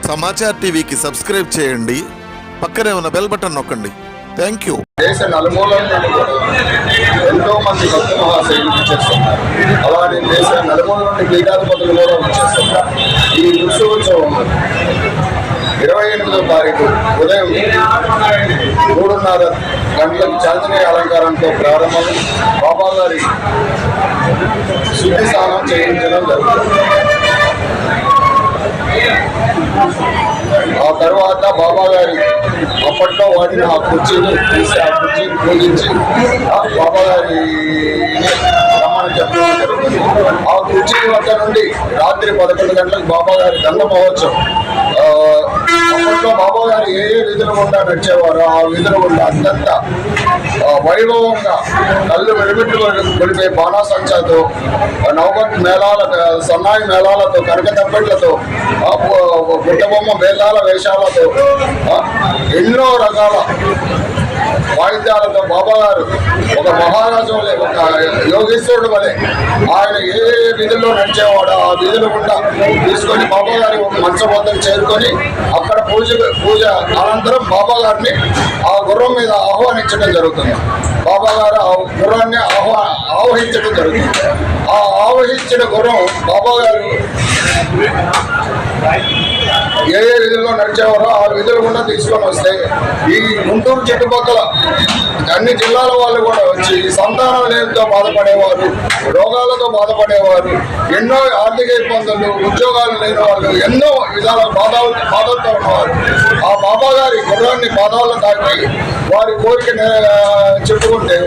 సమాచార్ టీవీకి సబ్స్క్రైబ్ చేయండి, పక్కనే ఉన్న బెల్ బటన్ నొక్కండి. Thank you. దేశ నలుమూలల నుండి కూడా ఎంతో మంది భక్త మహాశైలు వచ్చేస్తున్నారు. అలాగే దేశ నలుమూల నుండి పీఠాధిపతులు కూడా వచ్చేస్తున్నారు. ఈ ఉత్సవం 28వ తారీఖు ఉదయం 3:30 గంటలకు చాందనీయ అలంకారంతో ప్రారంభం. బాబా గారి శుద్ధి స్నానం చేయించడం జరుగుతుంది. ఆ తర్వాత బాబా గారి అప్పట్లో వాడిన ఆ కుర్చీని తీసి ఆ కుర్చీని పూజించి బాబా గారి రమ్మని చెప్పడం జరుగుతుంది. ఆ కుర్చీ వద్ద నుండి రాత్రి 11 గంటలకు బాబా గారి గంధ మహోత్సవం. అప్పట్లో బాబా గారు ఏ విధులు గుండా నడిచేవారో ఆ విధులు గుండా అత్యంత వైభవంగా కళ్ళు వెలుగుట్టు గొలిపే బాణాసంచాతో, నవగట్టు మేళాల, సన్నాయి మేళాలతో, కనక తప్పెట్లతో, గుట్టబొమ్మ బేతాల వేషాలతో, ఎన్నో రకాల వాయిద్యాలతో బాబా గారు ఒక మహారాజు వలె, ఒక యోగేశ్వరుడు వలె ఆయన ఏ విధుల్లో నడిచేవాడో ఆ విధులు గుండా తీసుకొని బాబా గారి ఒక మంచం వద్దకు చేరుకొని అక్కడ పూజ అనంతరం బాబా గారిని ఆ గుర్రం మీద ఆహ్వానించడం జరుగుతుంది. బాబా గారు ఆ గుర్రాన్ని ఆవహించడం జరుగుతుంది. ఆ ఆవహించిన గుర్రం బాబా గారు ఏ విధుల్లో నడిచేవారో ఆ విధులు కూడా తీసుకొని వస్తే ఈ గుంటూరు చుట్టుపక్కల అన్ని జిల్లాల వాళ్ళు కూడా వచ్చి సంతానం లేనితో బాధపడేవారు, రోగాలతో బాధపడేవారు, ఎన్నో ఆర్థిక ఇబ్బందులు, ఉద్యోగాలు లేని వాళ్ళు, ఎన్నో విధాల బాధలతో ఉన్నవారు ఆ బాబా గారి గుర్రాన్ని పాదాలను తాకి వారి కోరిక చెప్పుకుంటే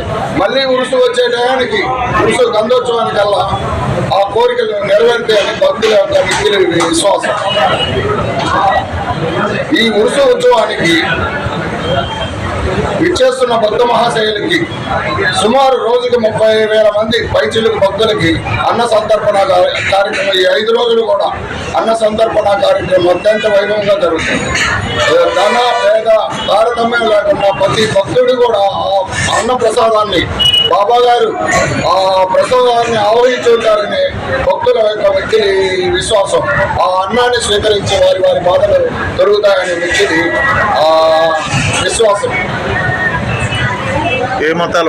మళ్ళీ ఉరుసు వచ్చే టయానికి, ఉరుసు గంధోత్సవానికల్లా ఆ కోరికలు నెరవేరుతాయని భక్తుల యొక్క మిక్కిలి విశ్వాసం. ఈ ఉరుసు ఉత్సవానికి విచ్చేస్తున్న భక్త మహాశైలికి సుమారు రోజుకి 30,000 మంది పైచిలుకు భక్తులకి అన్న సంతర్పణ కార్యక్రమం, ఈ 5 రోజులు కూడా అన్న సంతర్పణ కార్యక్రమం అత్యంత వైభవంగా జరుగుతుంది. ధన పేద తారతమ్యం లేకుండా ప్రతి భక్తుడు కూడా ఆ అన్న ప్రసాదాన్ని బాబా గారు ఆ ప్రసాదాన్ని ఆవహించుంటారని భక్తుల యొక్క వ్యక్తిని విశ్వాసం. ఆ అన్నాన్ని స్వీకరించి వారి బాధలు దొరుకుతాయని వ్యక్తిని విశ్వాసం. ఏ మతాల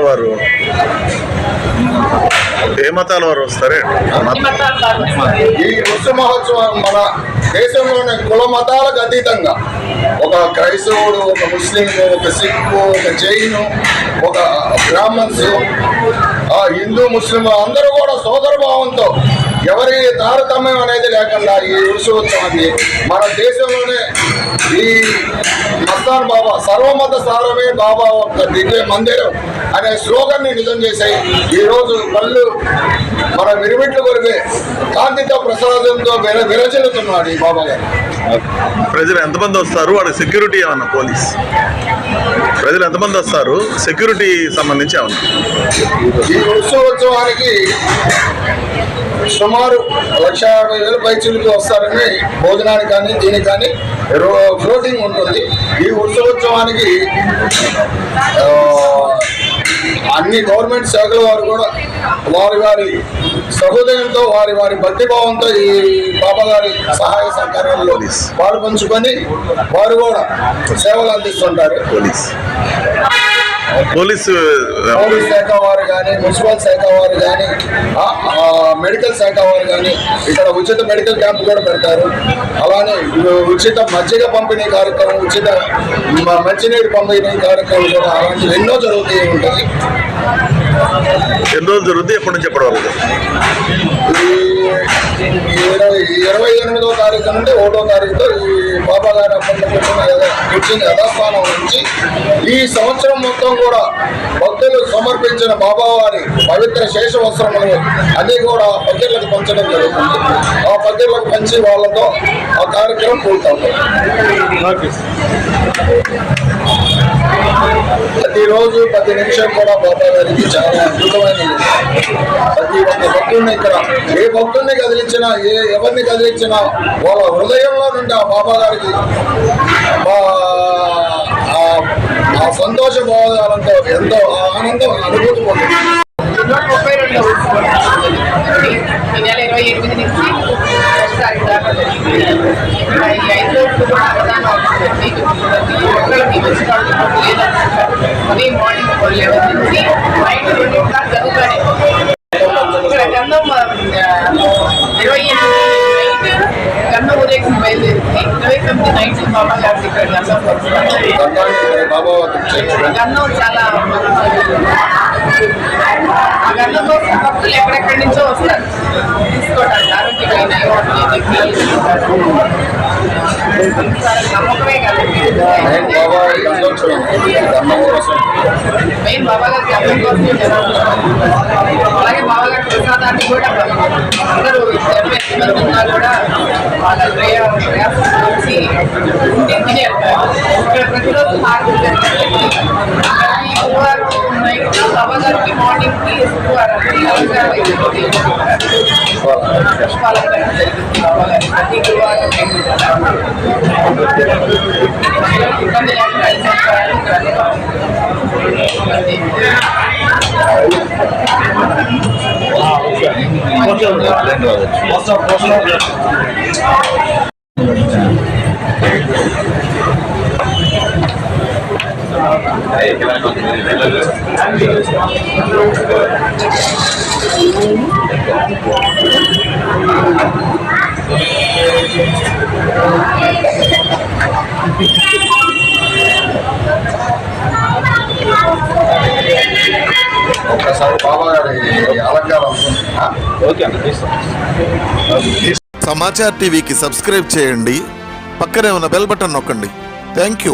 వారు వస్తారే? ఈ ఉత్సవ మహోత్సవం మన దేశంలోని కుల మతాలకు అతీతంగా ఒక క్రైస్తవుడు, ఒక ముస్లిం, ఒక సిక్కు, ఒక జైను, ఒక బ్రాహ్మణ్స్, హిందూ, ముస్లిం అందరూ కూడా సోదర భావంతో ఎవరి తారతమ్యం అనేది లేకుండా ఈ ఉత్సవాన్ని మన దేశంలోనే ఈ మస్తాన్ బాబా సర్వమత సారమే బాబా ఒక దివ్య మందిరం అనే స్లోగన్ని నిజం చేశాయి. ఈరోజు కళ్ళు మన విరిమిట్లు కొరిగే కాంతితో ప్రసాదంతో విరచిల్లుతున్నాడు ఈ బాబా గారు. ప్రజలు ఎంతమంది వస్తారు? వాడు సెక్యూరిటీ ఏమన్నా? పోలీస్ ప్రజలు ఎంతమంది వస్తారు? సెక్యూరిటీ సంబంధించి ఏమన్నా? ఈ ఉత్సవానికి సుమారు 1,50,000 పైచిలకు వస్తారని భోజనానికి కానీ దీనికి కానీ ఫ్లోటింగ్ ఉంటుంది. ఈ ఉత్సవోత్సవానికి అన్ని గవర్నమెంట్ శాఖల వారు కూడా వారి సహోదయంతో వారి భక్తిభావంతో ఈ బాబా గారి సహాయ సహకారాల్లో పాలు పంచుకొని వారు కూడా సేవలు అందిస్తుంటారు. పోలీస్ శాఖ వారు కానీ, మున్సిపల్ శాఖ వారు కానీ, మెడికల్ శాఖ వారు కానీ ఇక్కడ ఉచిత మెడికల్ క్యాంప్ కూడా పెడతారు. అలానే ఉచిత మజ్జిగ పంపిణీ కార్యక్రమం, ఉచిత మంచినీరు పంపిణీ కార్యక్రమం కూడా అలాంటివి ఎన్నో జరుగుతూ ఉంటుంది. ఎన్ని రోజులు జరుగుతుంది? ఎప్పటి నుంచి ఎప్పటి వరకు? 28వ తారీఖు నుండి 1వ తారీఖుతో ఈ బాబా గారి కూర్చుని యథాస్థానం నుంచి ఈ సంవత్సరం మొత్తం కూడా భక్తులు సమర్పించిన బాబా వారి పవిత్ర శేష వస్త్రములు అన్ని కూడా పకీర్లకు పంచడం జరుగుతుంది. ఆ పకీర్లకు పంచి వాళ్ళతో ఆ కార్యక్రమం పూర్తవుతుంది. ప్రతిరోజు ప్రతి నిమిషం కూడా బాబా గారికి చాలా అద్భుతమైనది. ప్రతి ఒక్క భక్తుడిని ఇక్కడ ఏ భక్తుడిని కదిలించినా, ఎవరిని కదిలించినా వాళ్ళ హృదయంలో నుండి ఆ బాబా గారికి ఆ సంతోష భావాలతో ఎంతో ఆనందం అనుభూతి పొందుతుంది. 32వ 28 నుంచి 1 తారీఖు దాకా ఈ 5 రోజులు కూడా అన్నదానం అవుతుందండి. ప్రతి ఒక్కరికి వచ్చి లేదంటే మార్నింగ్ 11 నుంచి నైట్ 2 o'clock జరుగుతాయి. ఇక్కడ గంధం 28 గంధం ఉదయం బయలుదేరింది. 29 నైట్ బాబా గారికి ఇక్కడ గంధం వస్తుంది. గంధం చాలా ఆ గంధం కోసం భక్తులు ఎక్కడెక్కడి నుంచో వస్తారు తీసుకోవడానికి. ఆరోగ్యమైన నమ్మకమే కదండి. మెయిన్ బాబా గారికి గంధం కోసం జనాలు. అలాగే బాబా గారి ప్రసాదాన్ని కూడా అందరూ ఎంతమంది ఉన్నా కూడా వాళ్ళ ప్రయాసం వచ్చి తిని వెళ్తారు. ఇక్కడ ప్రతిరోజు మార్పులు జరుగుతుంది. ప్రతి గురువారం ఉన్నాయి బాబా గారికి మార్నింగ్కి శుక్రవారం అలంకారం జరుగుతుంది. పుష్పాలంకరణ జరుగుతుంది బాబా గారికి ప్రతి గురువారం. ఇబ్బంది లేకుండా ఒక్కసారి బాబా గారి అలంకారం. సమాచార్ టీవీకి సబ్స్క్రైబ్ చేయండి. పక్కనే ఉన్న బెల్ బటన్ నొక్కండి. Thank you.